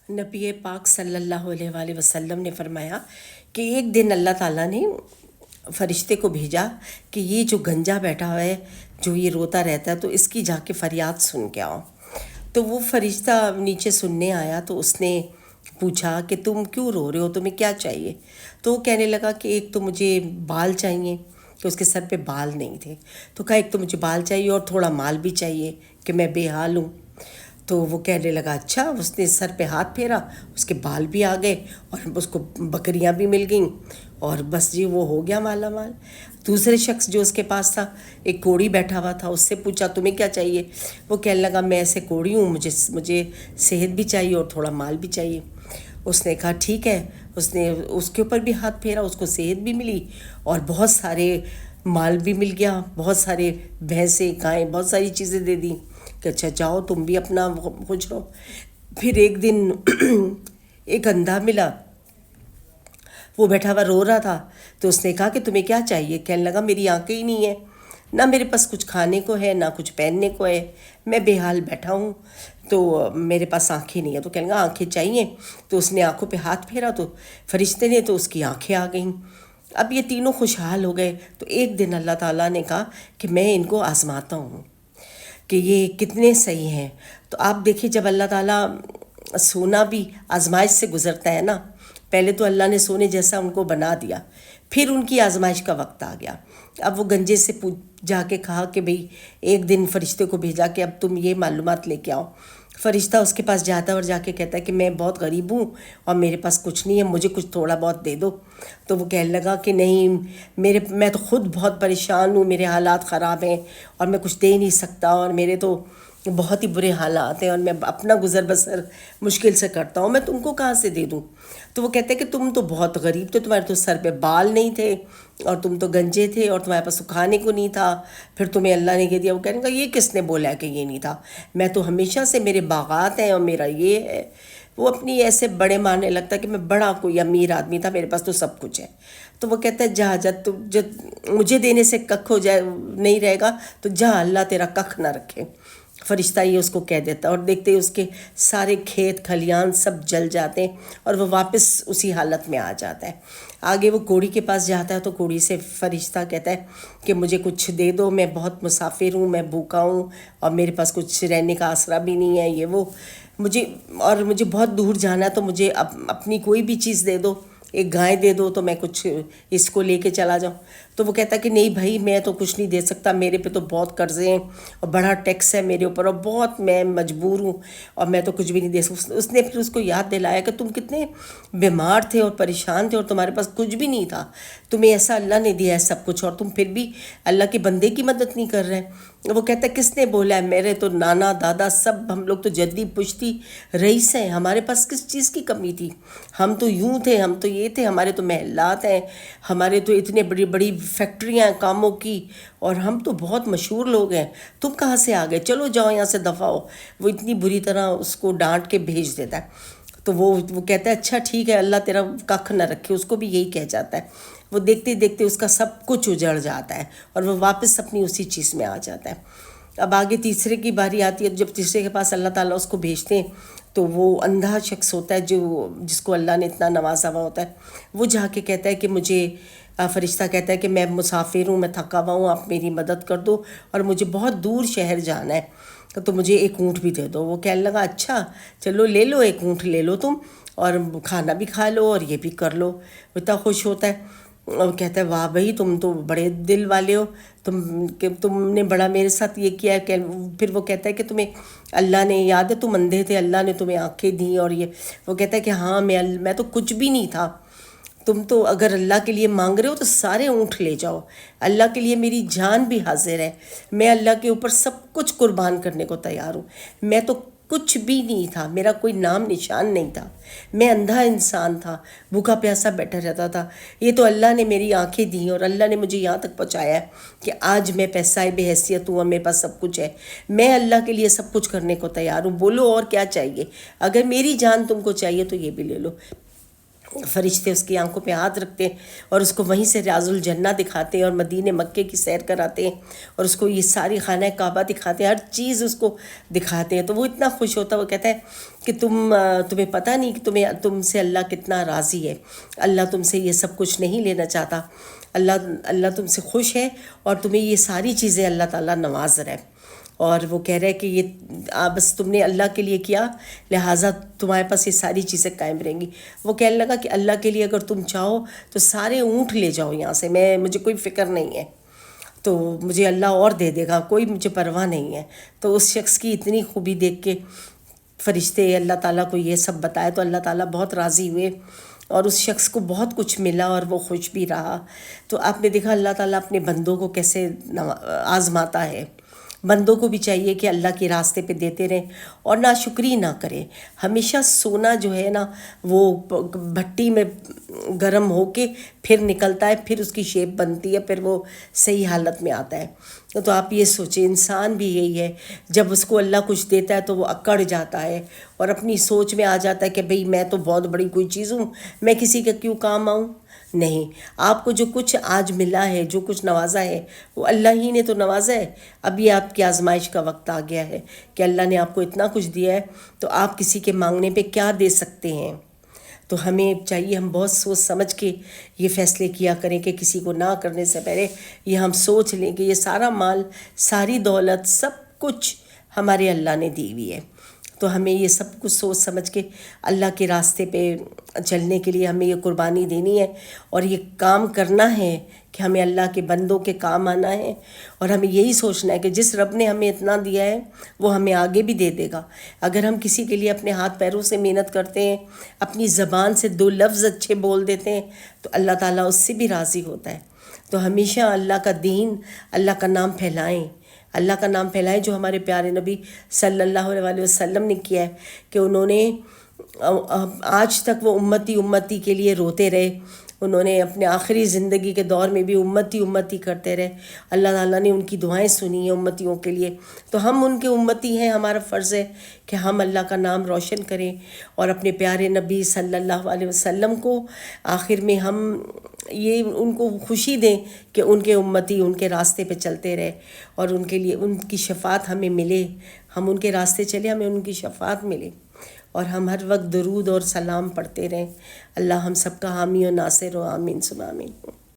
نبی پاک صلی اللہ علیہ وآلہ وسلم نے فرمایا کہ ایک دن اللہ تعالیٰ نے فرشتے کو بھیجا کہ یہ جو گنجا بیٹھا ہوا ہے، جو یہ روتا رہتا ہے، تو اس کی جا کے فریاد سن کے آؤ۔ تو وہ فرشتہ نیچے سننے آیا تو اس نے پوچھا کہ تم کیوں رو رہے ہو، تمہیں کیا چاہیے؟ تو وہ کہنے لگا کہ ایک تو مجھے بال چاہیے، کہ اس کے سر پہ بال نہیں تھے، تو کہا ایک تو مجھے بال چاہیے اور تھوڑا مال بھی چاہیے کہ میں بے حال ہوں۔ تو وہ کہنے لگا اچھا، اس نے سر پہ ہاتھ پھیرا، اس کے بال بھی آ گئے اور اس کو بکریاں بھی مل گئیں اور بس جی وہ ہو گیا مالا مال۔ دوسرے شخص جو اس کے پاس تھا، ایک کوڑی بیٹھا ہوا تھا، اس سے پوچھا تمہیں کیا چاہیے؟ وہ کہنے لگا میں ایسے کوڑی ہوں، مجھے صحت بھی چاہیے اور تھوڑا مال بھی چاہیے۔ اس نے کہا ٹھیک ہے، اس نے اس کے اوپر بھی ہاتھ پھیرا، اس کو صحت بھی ملی اور بہت سارے مال بھی مل گیا، بہت سارے بھینسیں گائیں بہت ساری چیزیں دے دیں کہ اچھا جاؤ تم بھی اپنا خوش رہو۔ پھر ایک دن ایک اندھا ملا، وہ بیٹھا ہوا رو رہا تھا، تو اس نے کہا کہ تمہیں کیا چاہیے؟ کہنے لگا میری آنکھیں ہی نہیں ہیں، نہ میرے پاس کچھ کھانے کو ہے نہ کچھ پہننے کو ہے، میں بے حال بیٹھا ہوں، تو میرے پاس آنکھیں نہیں ہیں۔ تو کہنے لگا آنکھیں چاہیے؟ تو اس نے آنکھوں پہ ہاتھ پھیرا تو فرشتے نے تو اس کی آنکھیں آ گئیں۔ اب یہ تینوں خوشحال ہو گئے۔ تو ایک دن اللہ تعالیٰ نے کہا کہ میں ان کو آزماتا ہوں کہ یہ کتنے صحیح ہیں۔ تو آپ دیکھیں جب اللہ تعالیٰ سونا بھی آزمائش سے گزرتا ہے نا، پہلے تو اللہ نے سونے جیسا ان کو بنا دیا، پھر ان کی آزمائش کا وقت آ گیا۔ اب وہ گنجے سے جا کے کہا کہ بھئی ایک دن فرشتے کو بھیجا کہ اب تم یہ معلومات لے کے آؤ۔ فرشتہ اس کے پاس جاتا ہے اور جا کے کہتا ہے کہ میں بہت غریب ہوں اور میرے پاس کچھ نہیں ہے، مجھے کچھ تھوڑا بہت دے دو۔ تو وہ کہنے لگا کہ نہیں، میں تو خود بہت پریشان ہوں، میرے حالات خراب ہیں اور میں کچھ دے نہیں سکتا، اور میرے تو بہت ہی برے حالات ہیں اور میں اپنا گزر بسر مشکل سے کرتا ہوں، میں تم کو کہاں سے دے دوں؟ تو وہ کہتے ہیں کہ تم تو بہت غریب تھے، تمہارے تو سر پہ بال نہیں تھے اور تم تو گنجے تھے اور تمہارے پاس کھانے کو نہیں تھا، پھر تمہیں اللہ نے کہہ دیا۔ وہ کہنے کا یہ کس نے بولا ہے کہ یہ نہیں تھا؟ میں تو ہمیشہ سے، میرے باغات ہیں اور میرا یہ ہے۔ وہ اپنی ایسے بڑے مارنے لگتا ہے کہ میں بڑا کوئی امیر آدمی تھا، میرے پاس تو سب کچھ ہے۔ تو وہ کہتا ہے جا جب مجھے دینے سے ککھ ہو جائے نہیں رہے گا تو جا، اللہ تیرا ککھ نہ رکھے۔ فرشتہ یہ اس کو کہہ دیتا ہے اور دیکھتے ہی اس کے سارے کھیت کھلیان سب جل جاتے ہیں اور وہ واپس اسی حالت میں آ جاتا ہے۔ آگے وہ کوڑی کے پاس جاتا ہے تو کوڑی سے فرشتہ کہتا ہے کہ مجھے کچھ دے دو، میں بہت مسافر ہوں، میں بھوکا ہوں اور میرے پاس کچھ رہنے کا آسرا بھی نہیں ہے، یہ وہ مجھے بہت دور جانا ہے، تو مجھے اپنی کوئی بھی چیز دے دو، ایک گائے دے دو تو میں کچھ اس کو لے کے چلا جاؤں۔ تو وہ کہتا ہے کہ نہیں بھائی میں تو کچھ نہیں دے سکتا، میرے پہ تو بہت قرضے ہیں اور بڑا ٹیکس ہے میرے اوپر اور بہت میں مجبور ہوں اور میں تو کچھ بھی نہیں دے سکتا۔ اس نے پھر اس کو یاد دلایا کہ تم کتنے بیمار تھے اور پریشان تھے اور تمہارے پاس کچھ بھی نہیں تھا، تمہیں ایسا اللہ نے دیا ہے سب کچھ اور تم پھر بھی اللہ کے بندے کی مدد نہیں کر رہے۔ وہ کہتا ہے کس نے بولا ہے؟ میرے تو نانا دادا سب ہم لوگ تو جدی پشتی رئیس ہیں، ہمارے پاس کس چیز کی کمی تھی؟ ہم تو یوں تھے، ہم تو یہ تھے، ہمارے تو محلات ہیں، ہمارے تو اتنے بڑی بڑی فیکٹریاں ہیں کاموں کی اور ہم تو بہت مشہور لوگ ہیں، تم کہاں سے آ گئے؟ چلو جاؤ یہاں سے دفع ہو۔ وہ اتنی بری طرح اس کو ڈانٹ کے بھیج دیتا ہے۔ تو وہ کہتا ہے اچھا ٹھیک ہے، اللہ تیرا ککھ نہ رکھے، اس کو بھی یہی کہہ جاتا ہے۔ وہ دیکھتے دیکھتے اس کا سب کچھ اجڑ جاتا ہے اور وہ واپس اپنی اسی چیز میں آ جاتا ہے۔ اب آگے تیسرے کی باری آتی ہے، جب تیسرے کے پاس اللہ تعالیٰ اس کو بھیجتے ہیں تو وہ اندھا شخص ہوتا ہے جس کو اللہ نے اتنا نوازا ہوا ہوتا ہے، وہ جا کے کہتا ہے کہ مجھے فرشتہ کہتا ہے کہ میں مسافر ہوں، میں تھکا ہوا ہوں، آپ میری مدد کر دو اور مجھے بہت دور شہر جانا ہے، تو مجھے ایک اونٹ بھی دے دو۔ وہ کہنے لگا اچھا چلو لے لو، ایک اونٹ لے لو تم اور کھانا بھی کھا لو اور یہ بھی کر لو۔ وہ اتنا خوش ہوتا ہے اور کہتا ہے واہ بھائی تم تو بڑے دل والے ہو، تم نے بڑا میرے ساتھ یہ کیا ہے۔ پھر وہ کہتا ہے کہ تمہیں اللہ نے، یاد ہے تم اندھے تھے، اللہ نے تمہیں آنکھیں دیں اور یہ۔ وہ کہتا ہے کہ ہاں میں تو کچھ بھی نہیں تھا، تم تو اگر اللہ کے لیے مانگ رہے ہو تو سارے اونٹ لے جاؤ، اللہ کے لیے میری جان بھی حاضر ہے، میں اللہ کے اوپر سب کچھ قربان کرنے کو تیار ہوں۔ میں تو کچھ بھی نہیں تھا، میرا کوئی نام نشان نہیں تھا، میں اندھا انسان تھا، بھوکا پیاسا بیٹھا رہتا تھا، یہ تو اللہ نے میری آنکھیں دیں اور اللہ نے مجھے یہاں تک پہنچایا ہے کہ آج میں پیسہ بے حیثیت ہوں اور میرے پاس سب کچھ ہے، میں اللہ کے لیے سب کچھ کرنے کو تیار ہوں، بولو اور کیا چاہیے، اگر میری جان تم کو چاہیے تو یہ بھی لے لو۔ فرشتے اس کی آنکھوں پہ ہاتھ رکھتے ہیں اور اس کو وہیں سے ریاض الجنہ دکھاتے ہیں اور مدینے مکے کی سیر کراتے ہیں اور اس کو یہ ساری خانہ کعبہ دکھاتے ہیں، ہر چیز اس کو دکھاتے ہیں، تو وہ اتنا خوش ہوتا ہے، وہ کہتا ہے کہ تمہیں پتہ نہیں کہ تم سے اللہ کتنا راضی ہے، اللہ تم سے یہ سب کچھ نہیں لینا چاہتا، اللہ تم سے خوش ہے اور تمہیں یہ ساری چیزیں اللہ تعالیٰ نواز رہا ہے، اور وہ کہہ رہے کہ یہ بس تم نے اللہ کے لیے کیا، لہٰذا تمہارے پاس یہ ساری چیزیں قائم رہیں گی۔ وہ کہنے لگا کہ اللہ کے لیے اگر تم چاہو تو سارے اونٹ لے جاؤ یہاں سے، مجھے کوئی فکر نہیں ہے، تو مجھے اللہ اور دے دے گا، کوئی مجھے پرواہ نہیں ہے۔ تو اس شخص کی اتنی خوبی دیکھ کے فرشتے اللہ تعالیٰ کو یہ سب بتائے تو اللہ تعالیٰ بہت راضی ہوئے اور اس شخص کو بہت کچھ ملا اور وہ خوش بھی رہا۔ تو آپ نے دیکھا اللہ تعالیٰ اپنے بندوں کو کیسے آزماتا ہے۔ بندوں کو بھی چاہیے کہ اللہ کے راستے پہ دیتے رہیں اور ناشکری نہ کریں۔ ہمیشہ سونا جو ہے نا وہ بھٹی میں گرم ہو کے پھر نکلتا ہے، پھر اس کی شیپ بنتی ہے، پھر وہ صحیح حالت میں آتا ہے۔ تو آپ یہ سوچیں، انسان بھی یہی ہے، جب اس کو اللہ کچھ دیتا ہے تو وہ اکڑ جاتا ہے اور اپنی سوچ میں آ جاتا ہے کہ بھئی میں تو بہت بڑی کوئی چیز ہوں، میں کسی کا کیوں کام آؤں۔ نہیں، آپ کو جو کچھ آج ملا ہے، جو کچھ نوازا ہے، وہ اللہ ہی نے تو نوازا ہے۔ اب یہ آپ کی آزمائش کا وقت آ گیا ہے کہ اللہ نے آپ کو اتنا کچھ دیا ہے تو آپ کسی کے مانگنے پہ کیا دے سکتے ہیں۔ تو ہمیں چاہیے ہم بہت سوچ سمجھ کے یہ فیصلے کیا کریں کہ کسی کو نہ کرنے سے پہلے یہ ہم سوچ لیں کہ یہ سارا مال، ساری دولت، سب کچھ ہمارے اللہ نے دی ہوئی ہے، تو ہمیں یہ سب کچھ سوچ سمجھ کے اللہ کے راستے پہ چلنے کے لیے ہمیں یہ قربانی دینی ہے اور یہ کام کرنا ہے کہ ہمیں اللہ کے بندوں کے کام آنا ہے، اور ہمیں یہی سوچنا ہے کہ جس رب نے ہمیں اتنا دیا ہے وہ ہمیں آگے بھی دے دے گا۔ اگر ہم کسی کے لیے اپنے ہاتھ پیروں سے محنت کرتے ہیں، اپنی زبان سے 2 لفظ اچھے بول دیتے ہیں تو اللہ تعالیٰ اس سے بھی راضی ہوتا ہے۔ تو ہمیشہ اللہ کا دین، اللہ کا نام پھیلائیں، اللہ کا نام پھیلائیں، جو ہمارے پیارے نبی صلی اللہ علیہ وسلم نے کیا ہے کہ انہوں نے آج تک وہ امتی امتی کے لیے روتے رہے، انہوں نے اپنے آخری زندگی کے دور میں بھی امتی امتی کرتے رہے، اللہ تعالیٰ نے ان کی دعائیں سنی ہیں امتیوں کے لیے، تو ہم ان کے امتی ہیں، ہمارا فرض ہے کہ ہم اللہ کا نام روشن کریں اور اپنے پیارے نبی صلی اللہ علیہ وسلم کو آخر میں ہم یہ ان کو خوشی دیں کہ ان کے امتی ان کے راستے پہ چلتے رہے اور ان کے لیے ان کی شفاعت ہمیں ملے، ہم ان کے راستے چلے، ہمیں ان کی شفاعت ملے، اور ہم ہر وقت درود اور سلام پڑھتے رہیں۔ اللہ ہم سب کا حامی و ناصر و آمین ثم آمین۔